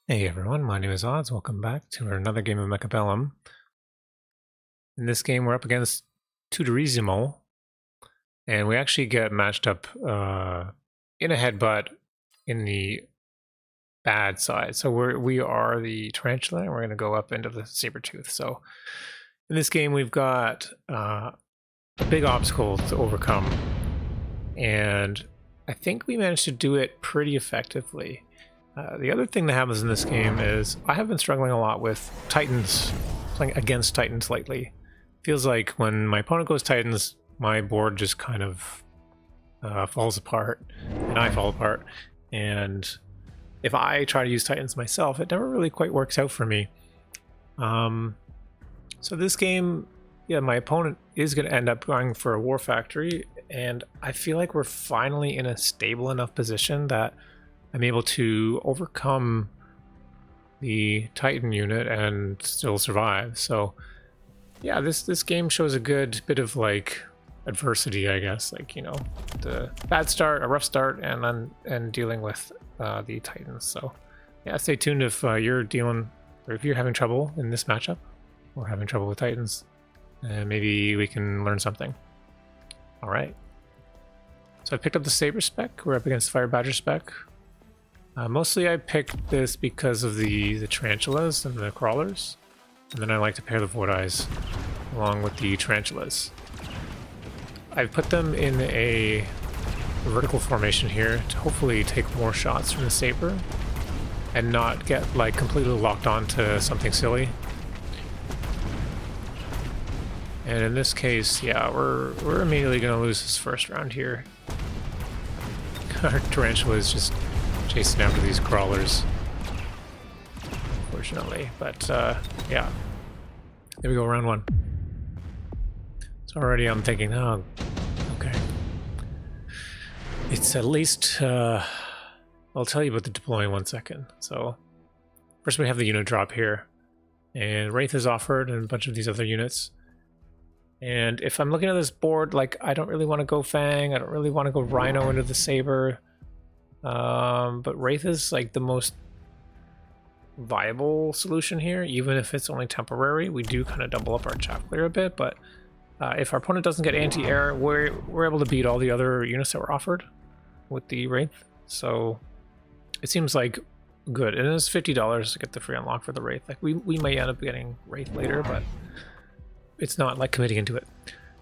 Hey everyone, my name is Odds. Welcome back to another game of Mechabellum. In this game, we're up against Tutorizimo, and we actually get matched up in a headbutt in the bad side. So we are the tarantula, and we're going to go up into the sabertooth. So in this game, we've got a big obstacle to overcome, and I think we managed to do it pretty effectively. The other thing that happens in this game is I have been struggling a lot with Titans, playing against Titans lately. Feels like when my opponent goes Titans, my board just kind of falls apart, and I fall apart. And if I try to use Titans myself, it never really quite works out for me. So this game, yeah, my opponent is going to end up going for a War Factory, and I feel like we're finally in a stable enough position that I'm able to overcome the Titan unit and still survive. So yeah, this game shows a good bit of like adversity, I guess. Like, you know, the bad start, a rough start, and dealing with the Titans. So yeah, stay tuned if you're dealing or if you're having trouble in this matchup or having trouble with Titans. Maybe we can learn something. All right. So I picked up the Saber spec. We're up against Fire Badger spec. Mostly I picked this because of the tarantulas and the crawlers, and then I like to pair the Void Eyes along with the tarantulas. I've put them in a vertical formation here to hopefully take more shots from the Saber and not get like completely locked onto something silly. And in this case, yeah, we're immediately going to lose this first round here. Our tarantula is just chasing after these crawlers, unfortunately. But yeah, there we go, round one. So already I'm thinking, oh, okay. It's at least, I'll tell you about the deploy in 1 second. So first we have the unit drop here, and Wraith is offered and a bunch of these other units. And if I'm looking at this board, like, I don't really want to go Fang, I don't really want to go Rhino into the Saber. But Wraith is like the most viable solution here, even if it's only temporary. We do kind of double up our chaff clear a bit, but if our opponent doesn't get anti-air, we're able to beat all the other units that were offered with the Wraith. So it seems like good. And it's $50 to get the free unlock for the Wraith. Like we may end up getting Wraith later, but it's not like committing into it.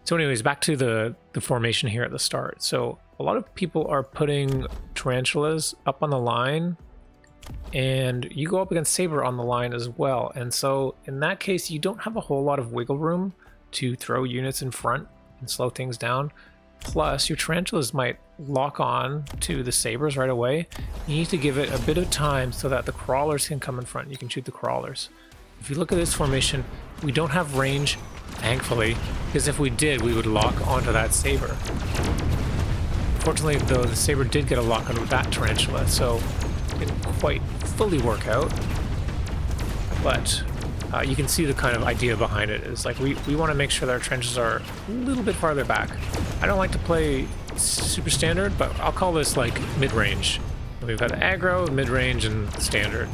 So anyways, back to the formation here at the start. So a lot of people are putting tarantulas up on the line, and you go up against Saber on the line as well. And so in that case, you don't have a whole lot of wiggle room to throw units in front and slow things down. Plus, your tarantulas might lock on to the Sabers right away. You need to give it a bit of time so that the crawlers can come in front. You can shoot the crawlers. If you look at this formation, we don't have range, thankfully, because if we did, we would lock onto that Saber. Fortunately, though, the Saber did get a lock onto that tarantula, so it didn't quite fully work out. But you can see the kind of idea behind it is like we want to make sure that our trenches are a little bit farther back. I don't like to play super standard, but I'll call this like mid-range. We've got aggro, mid-range, and standard.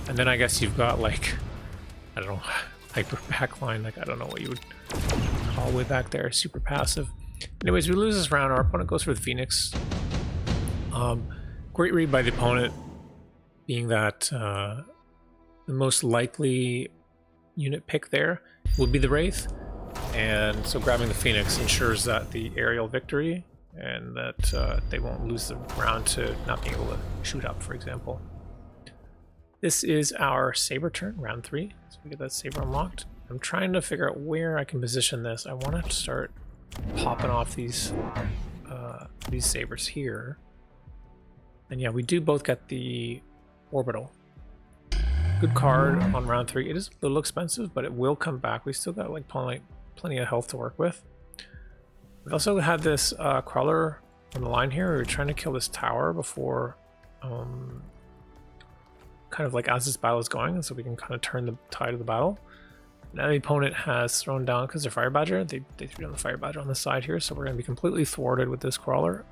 And then I guess you've got like, I don't know, hyper backline, like I don't know what you would call way back there, super passive. Anyways, we lose this round. Our opponent goes for the Phoenix. Great read by the opponent, being that the most likely unit pick there would be the Wraith. And so grabbing the Phoenix ensures that the aerial victory and that they won't lose the round to not being able to shoot up, for example. This is our Saber turn, round 3. So we get that Saber unlocked. I'm trying to figure out where I can position this. I want to start popping off these Sabers here. And yeah, we do both get the Orbital. Good card on round 3. It is a little expensive, but it will come back. We still got like plenty of health to work with. We also had this crawler on the line here. We were trying to kill this tower before kind of like as this battle is going, so we can kind of turn the tide of the battle. Now the opponent has thrown down, because they're Fire Badger, they threw down the Fire Badger on the side here, so we're going to be completely thwarted with this crawler.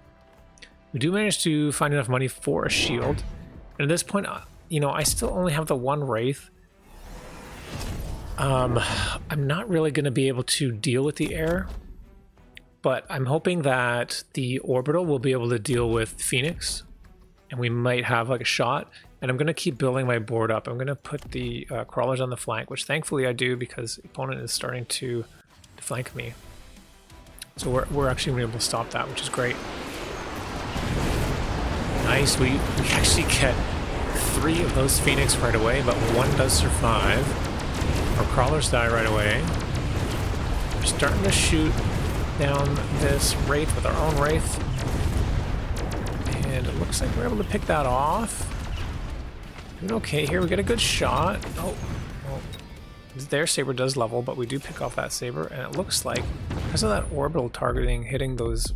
We do manage to find enough money for a shield, and at this point you know, I still only have the one Wraith. I'm not really going to be able to deal with the air, but I'm hoping that the orbital will be able to deal with Phoenix, and we might have like a shot. And I'm going to keep building my board up. I'm going to put the crawlers on the flank, which thankfully I do because the opponent is starting to flank me. So we're actually going to be able to stop that, which is great. Nice, we actually get 3 of those Phoenix right away, but 1 does survive. Our crawlers die right away. We're starting to shoot down this Wraith with our own Wraith. And it looks like we're able to pick that off. Doing okay here, we get a good shot. Oh, well, their saber does level, but we do pick off that saber, and it looks like because of that orbital targeting hitting those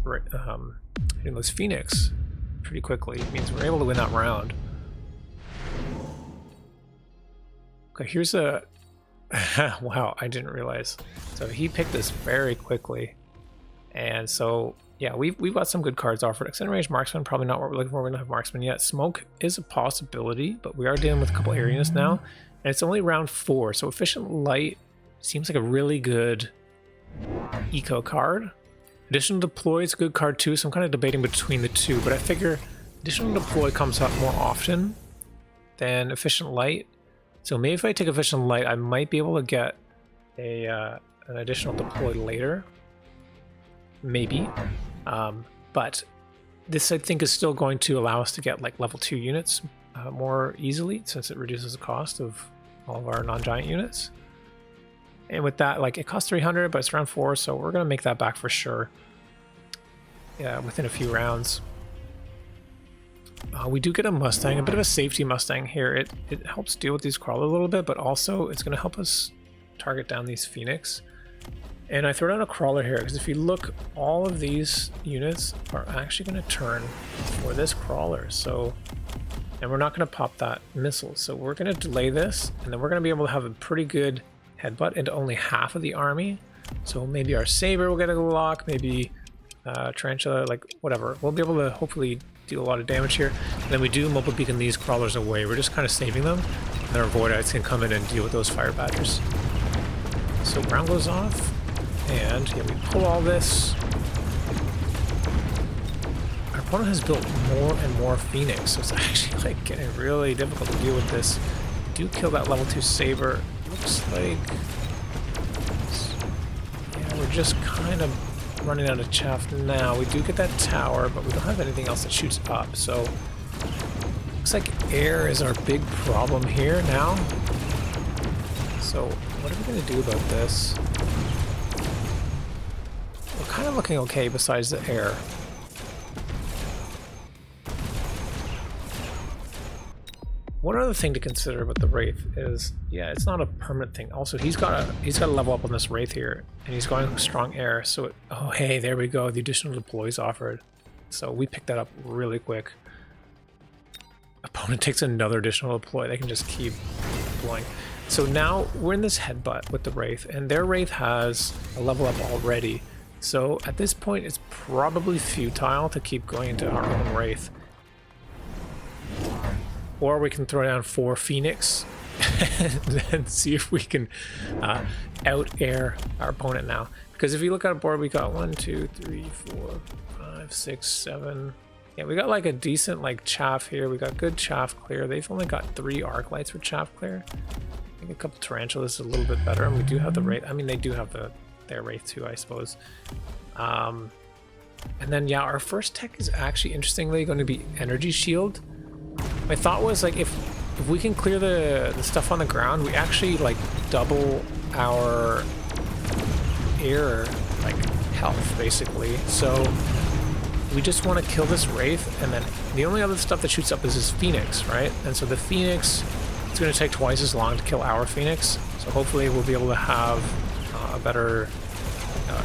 Phoenix pretty quickly, it means we're able to win that round. Okay, here's a wow, I didn't realize. So he picked this very quickly, and so yeah, we've got some good cards offered. Extended range marksman, probably not what we're looking for. We don't have marksman yet. Smoke is a possibility, but we are dealing with a couple air units now, and it's only round 4, so efficient light seems like a really good eco card. Additional deploy is a good card too, so I'm kind of debating between the two, but I figure additional deploy comes up more often than efficient light. So maybe if I take efficient light, I might be able to get a an additional deploy later. Maybe. But this I think is still going to allow us to get like level 2 units more easily, since it reduces the cost of all of our non-giant units. And with that, like, it costs 300, but it's round 4, so we're going to make that back for sure. Yeah, within a few rounds. We do get a Mustang, a bit of a safety Mustang here. It helps deal with these crawlers a little bit, but also it's going to help us target down these Phoenix. And I throw down a crawler here, because if you look, all of these units are actually going to turn for this crawler. So, and we're not going to pop that missile. So we're going to delay this, and then we're going to be able to have a pretty good headbutt into only half of the army. So maybe our saber will get a lock, maybe tarantula, like whatever. We'll be able to hopefully deal a lot of damage here. And then we do mobile beacon these crawlers away. We're just kind of saving them. And their voidites can come in and deal with those fire badgers. So round goes off. And yeah, we pull all this. Our opponent has built more and more Phoenix, so it's actually like getting really difficult to deal with this. We do kill that level 2 saber. Looks like, yeah, we're just kind of running out of chaff now. We do get that tower, but we don't have anything else that shoots up. So looks like air is our big problem here now. So what are we gonna do about this? We're kind of looking okay besides the air. One other thing to consider with the Wraith is, yeah, it's not a permanent thing. Also, he's got to level up on this Wraith here, and he's going strong air. So, oh hey, there we go. The additional deploys offered. So we picked that up really quick. Opponent takes another additional deploy. They can just keep deploying. So now we're in this headbutt with the Wraith, and their Wraith has a level up already. So at this point, it's probably futile to keep going into our own Wraith. Or we can throw down 4 Phoenix and see if we can out-air our opponent now. Because if you look at our board, we got 1, 2, 3, 4, 5, 6, 7. Yeah, we got like a decent like chaff here. We got good chaff clear. They've only got 3 arc lights for chaff clear. I think a couple tarantulas is a little bit better. And we do have the Wraith. I mean, they do have their Wraith too, I suppose. And then, yeah, our first tech is actually, interestingly, going to be Energy Shield. My thought was, like, if we can clear the stuff on the ground, we actually, like, double our air, like, health, basically. So we just want to kill this Wraith, and then the only other stuff that shoots up is this Phoenix, right? And so the Phoenix, it's going to take twice as long to kill our Phoenix. So hopefully we'll be able to have a better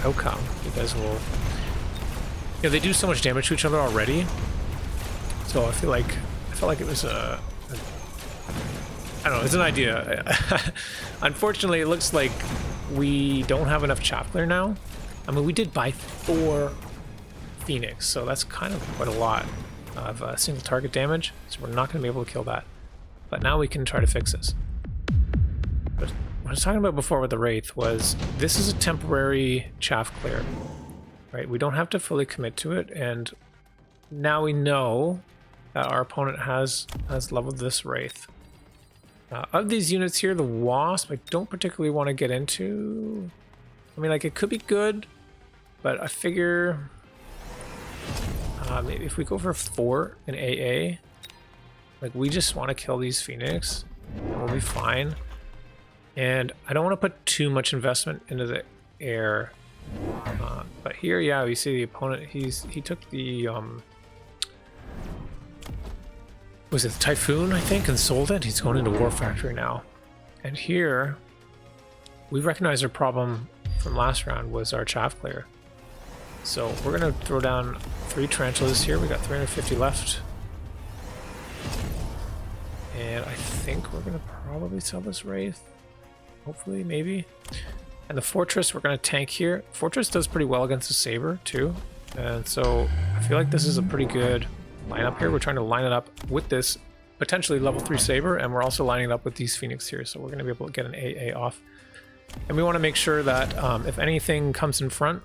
outcome, because we'll... You know, they do so much damage to each other already. So I felt like it was I don't know, it's an idea. Unfortunately, it looks like we don't have enough chaff clear now. I mean, we did buy 4 Phoenix, so that's kind of quite a lot of single target damage, so we're not going to be able to kill that. But now we can try to fix this. But what I was talking about before with the Wraith was this is a temporary chaff clear, right? We don't have to fully commit to it, and now we know that our opponent has leveled this Wraith. Of these units here, the Wasp I don't particularly want to get into. I mean, like, it could be good, but I figure maybe if we go for 4 in AA, like, we just want to kill these Phoenix and we'll be fine. And I don't want to put too much investment into the air. But here, yeah, we see the opponent, he took the was it the Typhoon, I think, and sold it. He's going into War Factory now. And here we recognize our problem from last round was our chaff clear. So we're gonna throw down 3 tarantulas here. We got 350 left. And I think we're gonna probably sell this Wraith. Hopefully, maybe. And the Fortress we're gonna tank here. Fortress does pretty well against the Saber too. And so I feel like this is a pretty good lineup here. We're trying to line it up with this potentially level 3 Saber, and we're also lining it up with these Phoenix here. So we're gonna be able to get an AA off. And we want to make sure that if anything comes in front,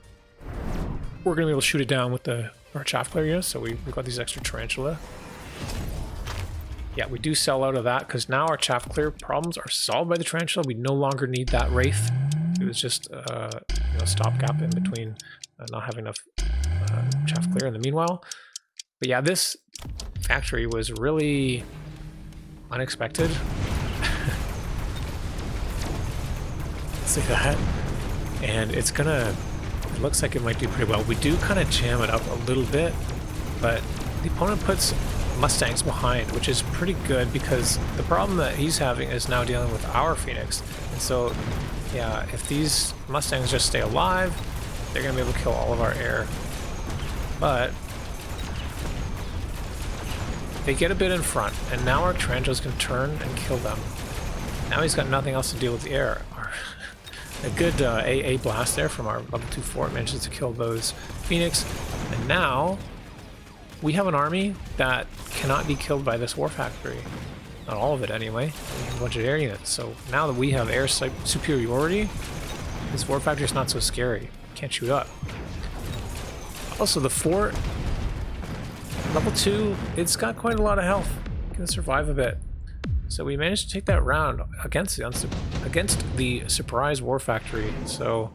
we're going to be able to shoot it down with our chaff clear units. So we've got these extra tarantula. Yeah, we do sell out of that because now our chaff clear problems are solved by the tarantula. We no longer need that Wraith. It was just stopgap in between not having enough chaff clear in the meanwhile. But yeah, this factory was really unexpected. Say that, and it looks like it might do pretty well. We do kind of jam it up a little bit, but the opponent puts Mustangs behind, which is pretty good because the problem that he's having is now dealing with our Phoenix. And so, yeah, if these Mustangs just stay alive, they're gonna be able to kill all of our air. But they get a bit in front, and now our tarantulas can turn and kill them. Now he's got nothing else to deal with the air. A good AA blast there from our level 2 fort manages to kill those Phoenix. And now we have an army that cannot be killed by this War Factory. Not all of it anyway. We have a bunch of air units. So now that we have air superiority, this War Factory is not so scary. Can't shoot up. Also, the fort, level 2, it's got quite a lot of health. Can survive a bit. So we managed to take that round against the surprise War Factory. So,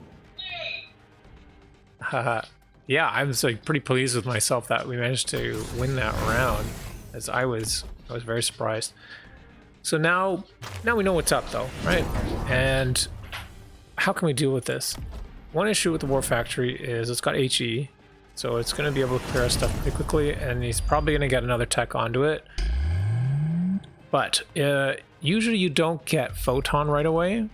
yeah, I was like pretty pleased with myself that we managed to win that round, as I was very surprised. So now we know what's up though, right? And how can we deal with this? One issue with the War Factory is it's got HE, so it's going to be able to clear our stuff pretty quickly, and he's probably going to get another tech onto it. But usually you don't get Photon right away.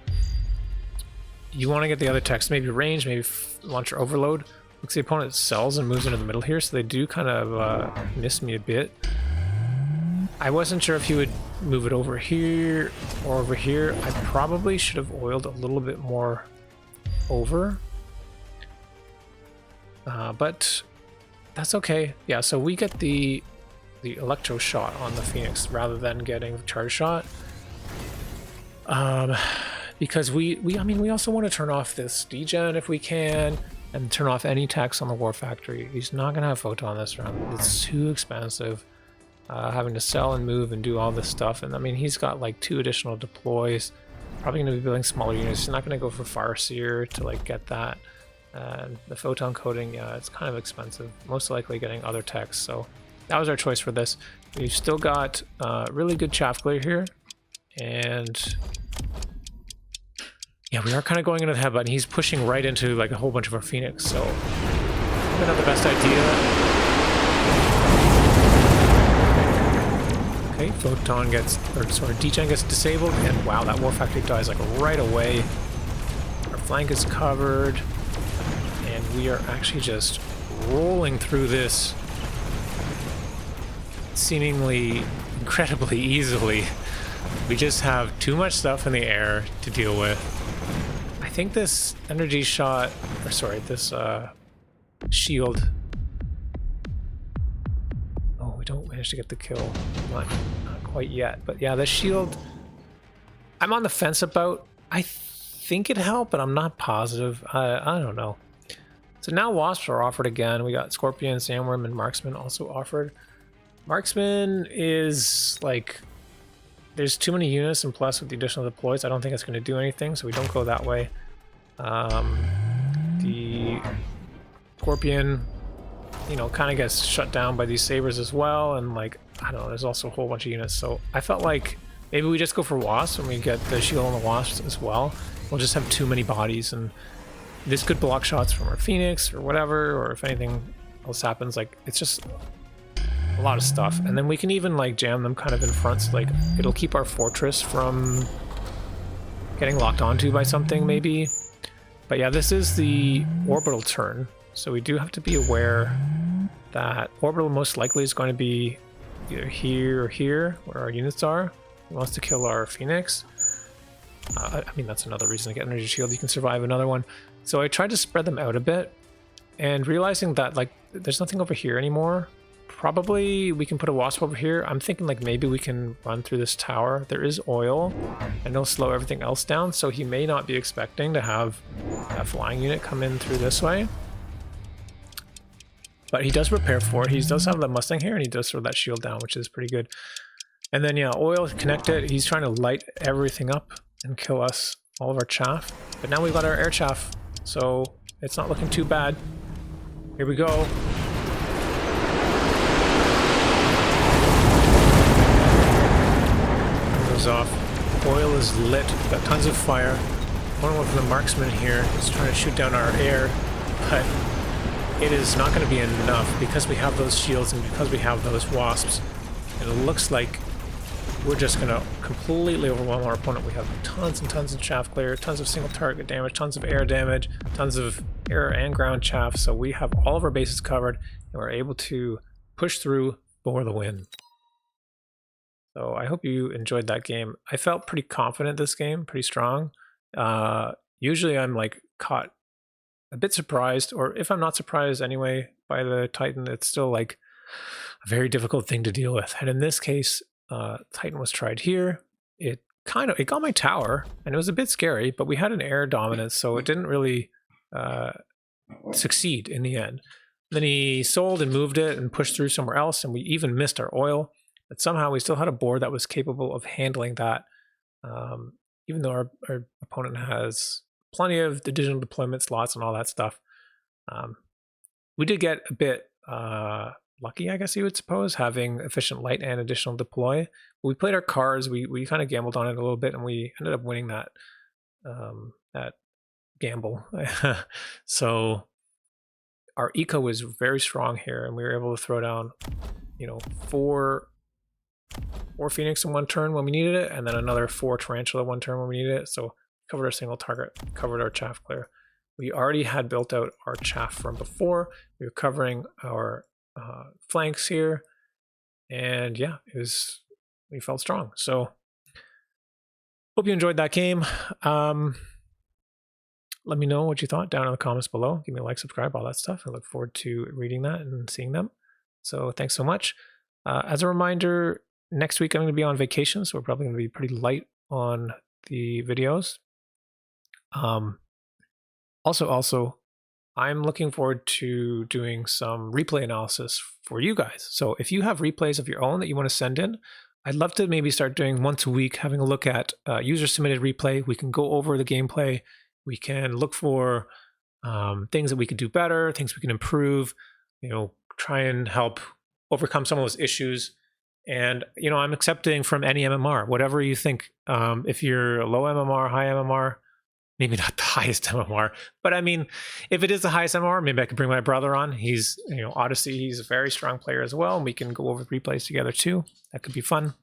You want to get the other techs, maybe range, maybe launcher overload. Looks the opponent sells and moves into the middle here, so they do kind of miss me a bit. I wasn't sure if he would move it over here or over here. I probably should have oiled a little bit more over. But that's okay. Yeah, so we get the electro shot on the Phoenix rather than getting the charge shot, because we also want to turn off this degen if we can, and turn off any tax on the War Factory. He's not gonna have Photon this round. It's too expensive, having to sell and move and do all this stuff. And I mean, he's got like 2 additional deploys, probably gonna be building smaller units. He's not gonna go for Farseer to like get that. The Photon coating, yeah, it's kind of expensive, most likely getting other techs. So that was our choice for this. We've still got really good chaff clear here, and yeah, we are kind of going into the headbutt, and he's pushing right into like a whole bunch of our Phoenix, so probably not the best idea. Okay, Photon gets, degen gets disabled, and wow, that War Factory dies like right away. Our flank is covered, and we are actually just rolling through this seemingly incredibly easily. We just have too much stuff in the air to deal with. I think this energy shot, or sorry, this shield. Oh, we don't manage to get the kill. Not quite yet. But yeah, the shield, I'm on the fence about. I think it helped, but I'm not positive. I don't know. So now wasps are offered again. We got scorpion, sandworm, and marksman also offered. Marksman is like, there's too many units, and plus with the additional deploys, I don't think it's going to do anything, so we don't go that way. The scorpion, you know, kind of gets shut down by these sabers as well, and like, I don't know, there's also a whole bunch of units, so I felt like maybe we just go for wasps and we get the shield on the wasps as well. We'll just have too many bodies, and this could block shots from our phoenix or whatever, or if anything else happens, like, it's just a lot of stuff. And then we can even like jam them kind of in front, so like it'll keep our fortress from getting locked onto by something maybe. But yeah, this is the orbital turn, so we do have to be aware that orbital most likely is going to be either here or here where our units are. He wants to kill our phoenix. I mean, that's another reason to get energy shield. You can survive another one. So I tried to spread them out a bit, and realizing that like there's nothing over here anymore. Probably we can put a wasp over here. I'm thinking like maybe we can run through this tower. There is oil, and it'll slow everything else down, so he may not be expecting to have a flying unit come in through this way. But he does prepare for it. He does have the Mustang here, and he does throw that shield down, which is pretty good. And then yeah, oil connected. He's trying to light everything up and kill us, all of our chaff. But now we've got our air chaff, so it's not looking too bad. Here we go. Off. Oil is lit. We've got tons of fire. One from the marksman here is trying to shoot down our air, but it is not going to be enough because we have those shields and because we have those wasps. And it looks like we're just going to completely overwhelm our opponent. We have tons and tons of chaff clear, tons of single target damage, tons of air damage, tons of air and ground chaff. So we have all of our bases covered, and we're able to push through for the win. So I hope you enjoyed that game. I felt pretty confident this game, pretty strong. Usually I'm like caught a bit surprised, or if I'm not surprised anyway by the Titan, it's still like a very difficult thing to deal with. And in this case, Titan was tried here. It got my tower, and it was a bit scary, but we had an air dominance, so it didn't really succeed in the end. Then he sold and moved it and pushed through somewhere else, and we even missed our oil. But somehow we still had a board that was capable of handling that, even though our opponent has plenty of the digital deployment slots and all that stuff. We did get a bit lucky, I guess you would suppose, having efficient light and additional deploy. But we played our cards, we kind of gambled on it a little bit, and we ended up winning that that gamble. So our eco was very strong here, and we were able to throw down, you know, four phoenix in one turn when we needed it, and then another 4 tarantula one turn when we needed it. So covered our single target, covered our chaff clear. We already had built out our chaff from before. We were covering our flanks here, and yeah, we felt strong. So hope you enjoyed that game. Let me know what you thought down in the comments below. Give me a like, subscribe, all that stuff. I look forward to reading that and seeing them. So thanks so much. As a reminder, next week I'm going to be on vacation, so we're probably going to be pretty light on the videos. Also, I'm looking forward to doing some replay analysis for you guys. So if you have replays of your own that you want to send in, I'd love to maybe start doing once a week, having a look at user-submitted replay. We can go over the gameplay. We can look for things that we could do better, things we can improve, you know, try and help overcome some of those issues. And, you know, I'm accepting from any MMR, whatever you think. If you're a low MMR, high MMR, maybe not the highest MMR, but I mean, if it is the highest MMR, maybe I could bring my brother on. He's, you know, Odyssey, he's a very strong player as well, and we can go over replays together too. That could be fun.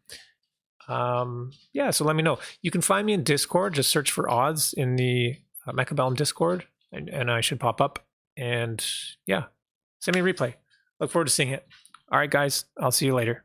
Yeah, so let me know. You can find me in Discord. Just search for odds in the Mechabellum Discord, and I should pop up. And yeah, send me a replay. Look forward to seeing it. All right, guys, I'll see you later.